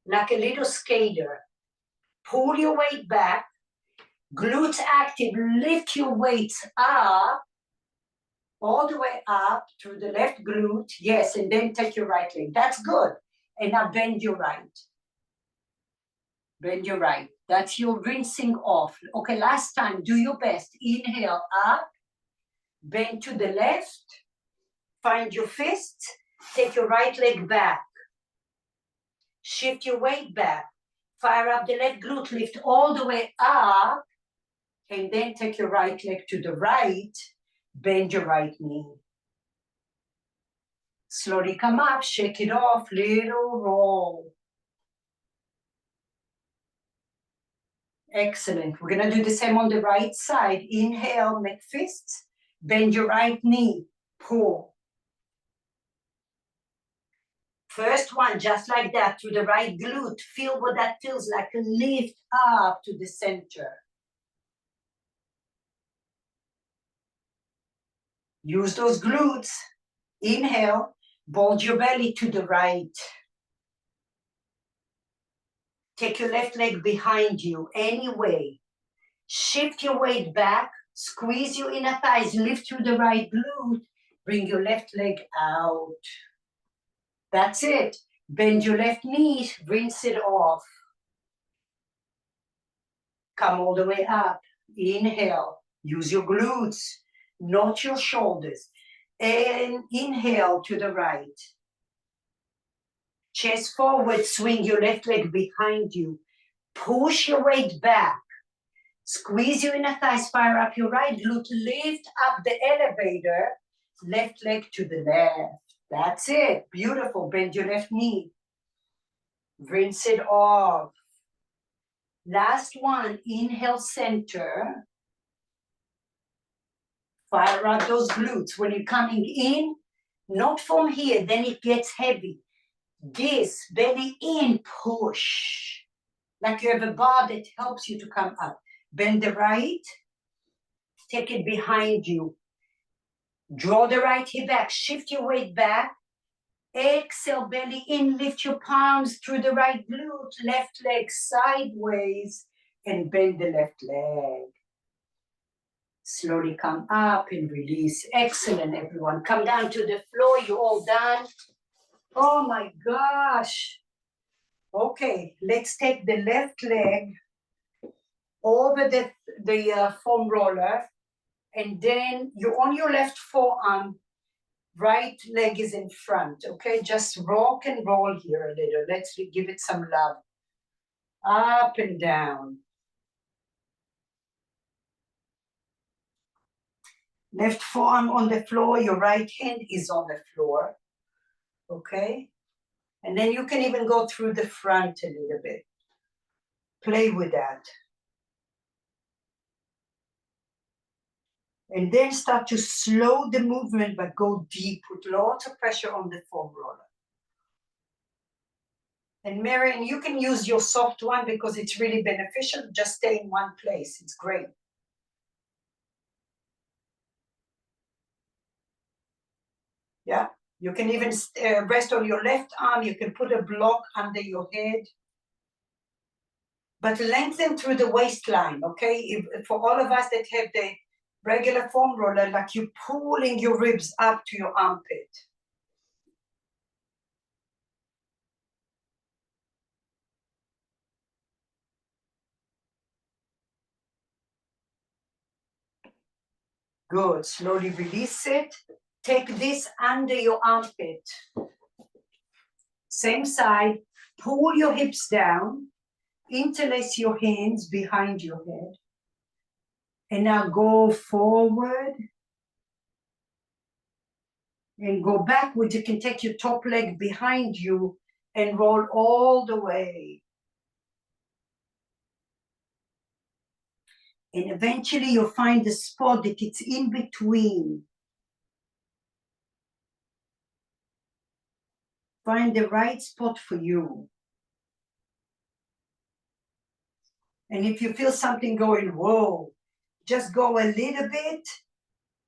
like a little skater. Pull your weight back, glutes active, lift your weights up, all the way up through the left glute, yes, and then take your right leg. That's good. And now bend your right. Bend your right. That's your rinsing off. Okay, last time, do your best. Inhale up, bend to the left, find your fist, take your right leg back. Shift your weight back. Fire up the left glute, lift all the way up, and then take your right leg to the right, bend your right knee. Slowly come up, shake it off, little roll. Excellent. We're gonna do the same on the right side. Inhale, make fists, bend your right knee, pull. First one, just like that, to the right glute. Feel what that feels like, a lift up to the center. Use those glutes. Inhale, bulge your belly to the right. Take your left leg behind you, anyway. Shift your weight back, squeeze your inner thighs, lift through the right glute, bring your left leg out. That's it. Bend your left knee, rinse it off. Come all the way up. Inhale, use your glutes, not your shoulders. And inhale to the right. Chest forward, swing your left leg behind you. Push your weight back. Squeeze your inner thighs, fire up your right glute, lift up the elevator, left leg to the left. That's it. Beautiful. Bend your left knee. Rinse it off. Last one. Inhale, center. Fire up those glutes. When you're coming in, not from here, then it gets heavy. This, belly in, push. Like you have a bar that helps you to come up. Bend the right. Take it behind you. Draw the right hip back. Shift your weight back. Exhale, belly in. Lift your palms through the right glute. Left leg sideways. And bend the left leg. Slowly come up and release. Excellent, everyone. Come down to the floor. You're all done. Oh, my gosh. Okay, let's take the left leg over the foam roller. And then you're on your left forearm, right leg is in front, okay? Just rock and roll here a little. Let's give it some love. Up and down. Left forearm on the floor, your right hand is on the floor, okay? And then you can even go through the front a little bit. Play with that. And then start to slow the movement, but go deep. Put lots of pressure on the foam roller. And Marian, you can use your soft one because it's really beneficial. Just stay in one place. It's great. Yeah. You can even rest on your left arm. You can put a block under your head. But lengthen through the waistline, okay? For all of us that have the regular foam roller, like you're pulling your ribs up to your armpit. Good. Slowly release it. Take this under your armpit. Same side. Pull your hips down. Interlace your hands behind your head. And now go forward. And go backwards. You can take your top leg behind you and roll all the way. And eventually you'll find the spot that it's in between. Find the right spot for you. And if you feel something going, whoa, just go a little bit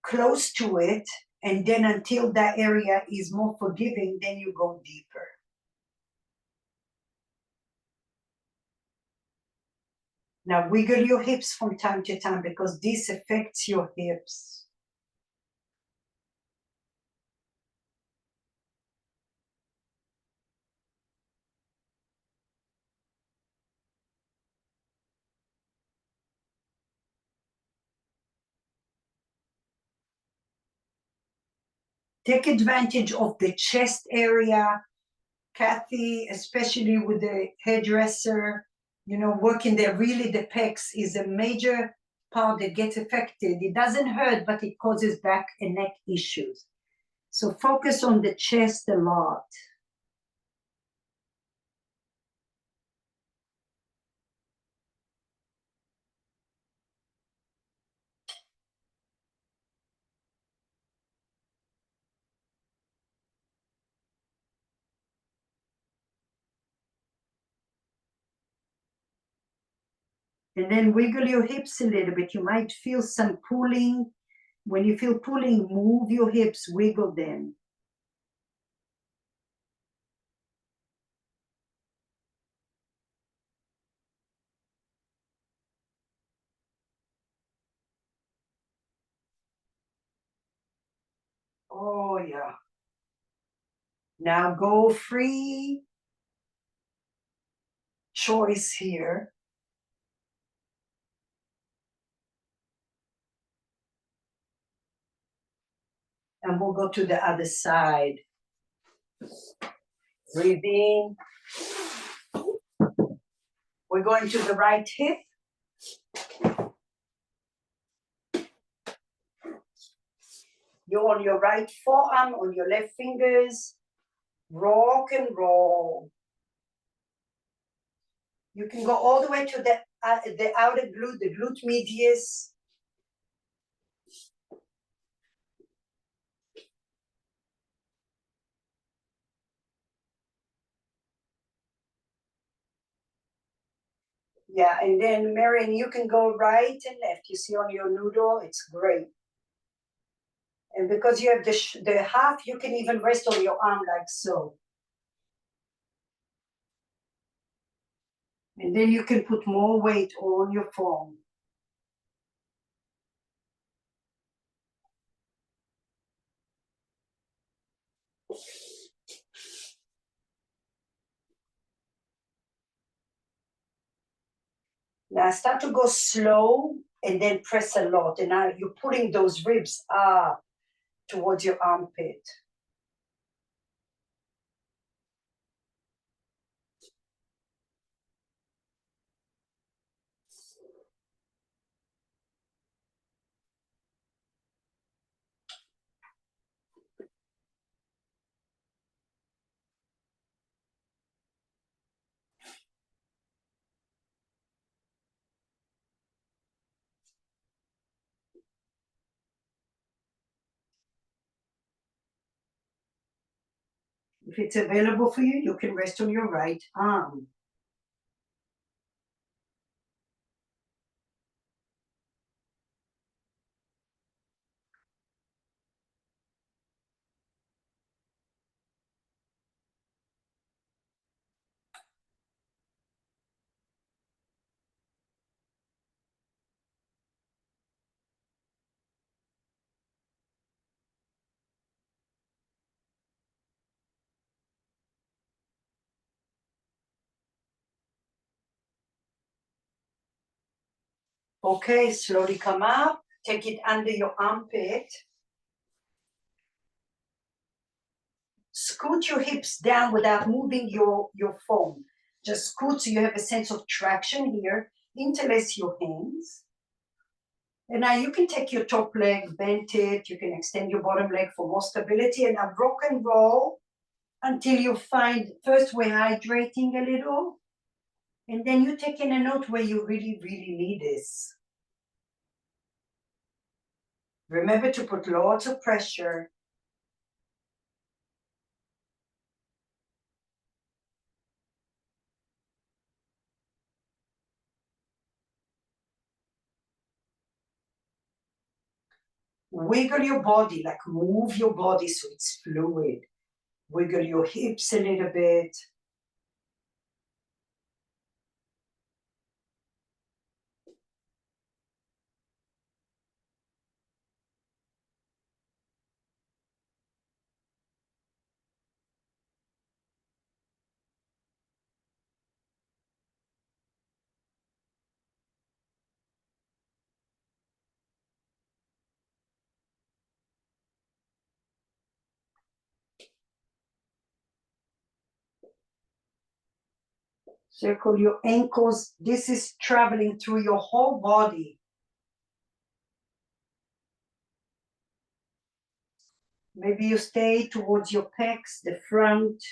close to it. And then until that area is more forgiving, then you go deeper. Now wiggle your hips from time to time because this affects your hips. Take advantage of the chest area. Kathy, especially with the hairdresser, working there, really the pecs is a major part that gets affected. It doesn't hurt, but it causes back and neck issues. So focus on the chest a lot. And then wiggle your hips a little bit. You might feel some pulling. When you feel pulling, move your hips, wiggle them. Oh, yeah. Now go free choice here. And we'll go to the other side. Breathe in. We're going to the right hip. You're on your right forearm, on your left fingers. Rock and roll. You can go all the way to the outer glute, the glute medius. Yeah, and then Marion, you can go right and left. You see on your noodle, it's great. And because you have the half, you can even rest on your arm like so. And then you can put more weight on your foam. Now start to go slow and then press a lot. And now you're pulling those ribs up towards your armpit. If it's available for you, you can rest on your right arm. Okay, slowly come up. Take it under your armpit. Scoot your hips down without moving your foam. Just scoot so you have a sense of traction here. Interlace your hands. And now you can take your top leg, bend it. You can extend your bottom leg for more stability. And now rock and roll until you find, first we're hydrating a little. And then you take in a note where you really, really need this. Remember to put lots of pressure. Wiggle your body, like move your body so it's fluid. Wiggle your hips a little bit. Circle your ankles. This is traveling through your whole body. Maybe you stay towards your pecs, the front.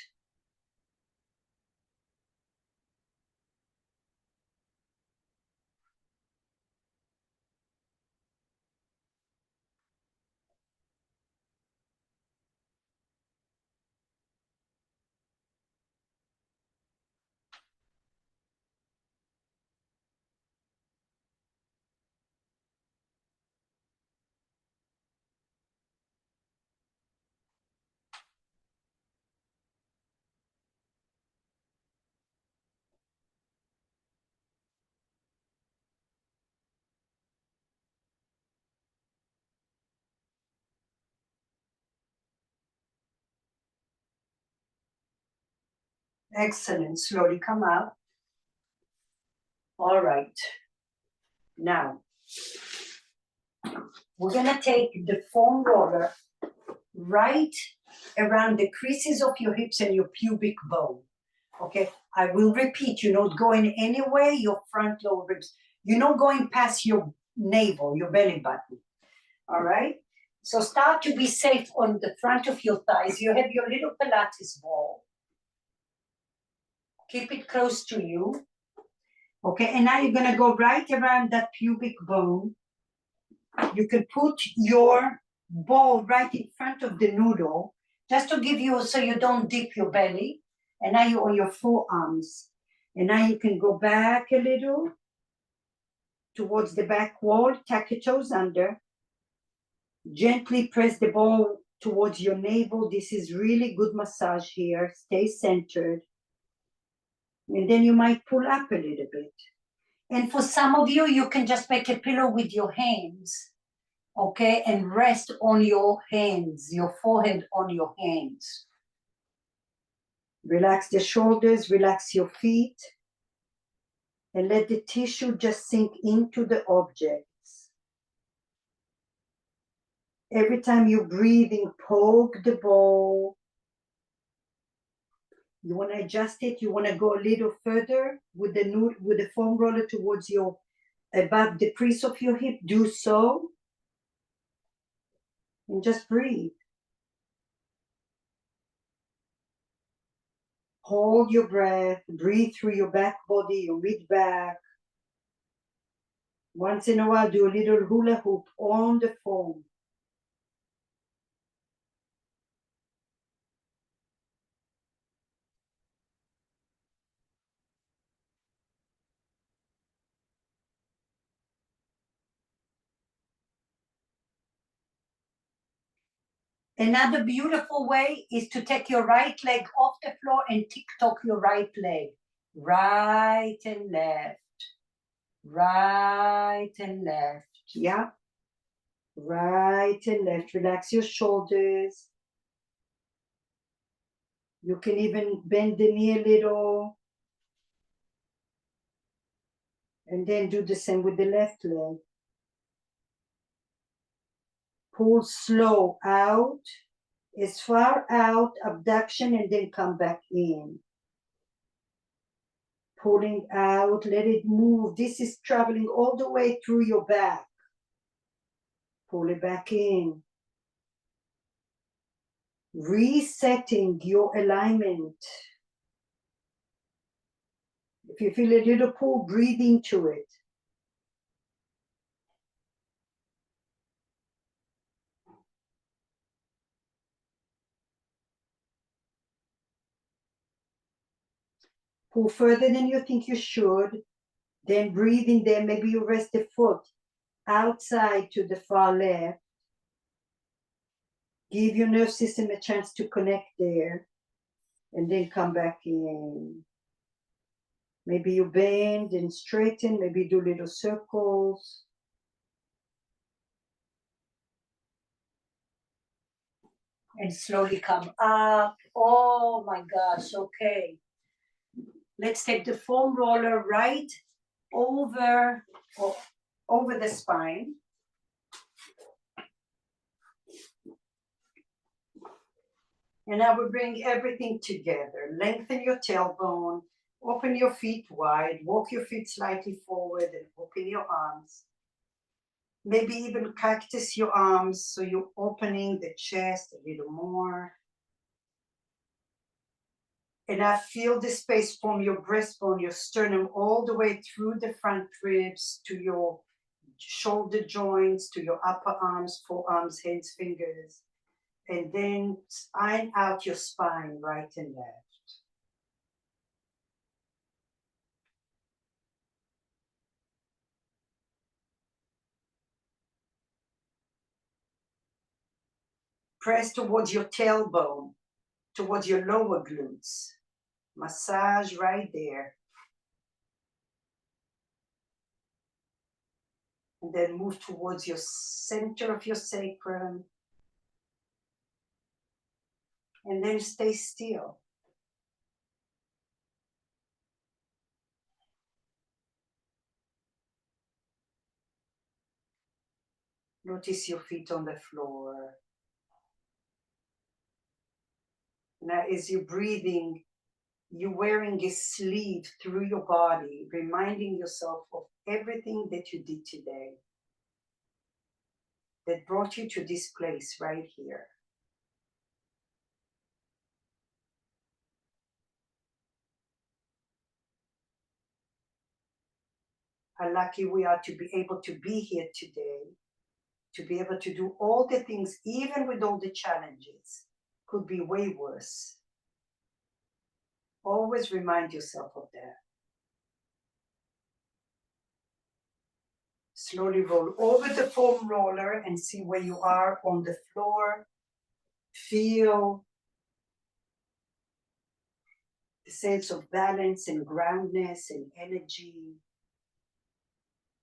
Excellent. Slowly come out. All right. Now, we're going to take the foam roller right around the creases of your hips and your pubic bone. Okay, I will repeat, you're not going anywhere, your front lower ribs. You're not going past your navel, your belly button. All right? So start to be safe on the front of your thighs. You have your little Pilates ball. Keep it close to you. Okay, and now you're going to go right around that pubic bone. You can put your ball right in front of the noodle, just to give you, so you don't dip your belly. And now you're on your forearms. And now you can go back a little towards the back wall, tuck your toes under. Gently press the ball towards your navel. This is really good massage here. Stay centered. And then you might pull up a little bit. And for some of you, you can just make a pillow with your hands, okay? And rest on your hands, your forehead on your hands. Relax the shoulders, relax your feet. And let the tissue just sink into the objects. Every time you're breathing, poke the ball. You want to adjust it. You want to go a little further with the foam roller towards your, above the crease of your hip. Do so. And just breathe. Hold your breath. Breathe through your back body, your mid back. Once in a while, do a little hula hoop on the foam. Another beautiful way is to take your right leg off the floor and tick-tock your right leg. Right and left. Right and left. Yeah. Right and left. Relax your shoulders. You can even bend the knee a little. And then do the same with the left leg. Pull slow out. As far out, abduction, and then come back in. Pulling out, let it move. This is traveling all the way through your back. Pull it back in. Resetting your alignment. If you feel a little pull, breathe into it. Pull further than you think you should. Then breathe in there. Maybe you rest the foot outside to the far left. Give your nerve system a chance to connect there. And then come back in. Maybe you bend and straighten. Maybe do little circles. And slowly come up. Oh my gosh, okay. Let's take the foam roller right over the spine. And I will bring everything together. Lengthen your tailbone, Open your feet wide, walk your feet slightly forward and open your arms. Maybe even cactus your arms so you're opening the chest a little more. And I feel the space from your breastbone, your sternum, all the way through the front ribs to your shoulder joints, to your upper arms, forearms, hands, fingers. And then iron out your spine, right and left. Press towards your tailbone, towards your lower glutes. Massage right there. And then move towards your center of your sacrum. And then stay still. Notice your feet on the floor. Now, as you're breathing, you're wearing a sleeve through your body, reminding yourself of everything that you did today that brought you to this place right here. How lucky we are to be able to be here today, to be able to do all the things, even with all the challenges, could be way worse. Always remind yourself of that. Slowly roll over the foam roller and see where you are on the floor. Feel the sense of balance and groundness and energy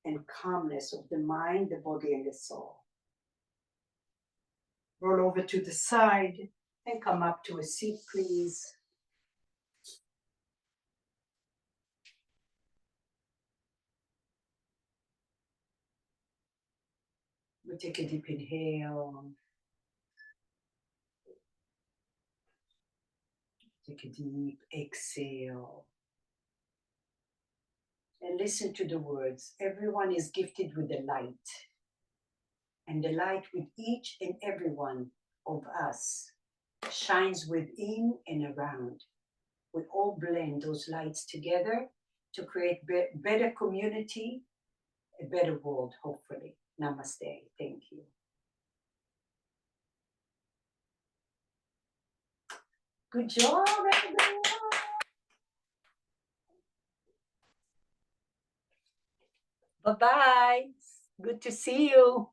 and calmness of the mind, the body, and the soul. Roll over to the side and come up to a seat, please. We take a deep inhale. Take a deep exhale. And listen to the words. Everyone is gifted with the light. And the light with each and every one of us shines within and around. We all blend those lights together to create better community, a better world, hopefully. Namaste. Thank you. Good job, everyone. Bye-bye. Good to see you.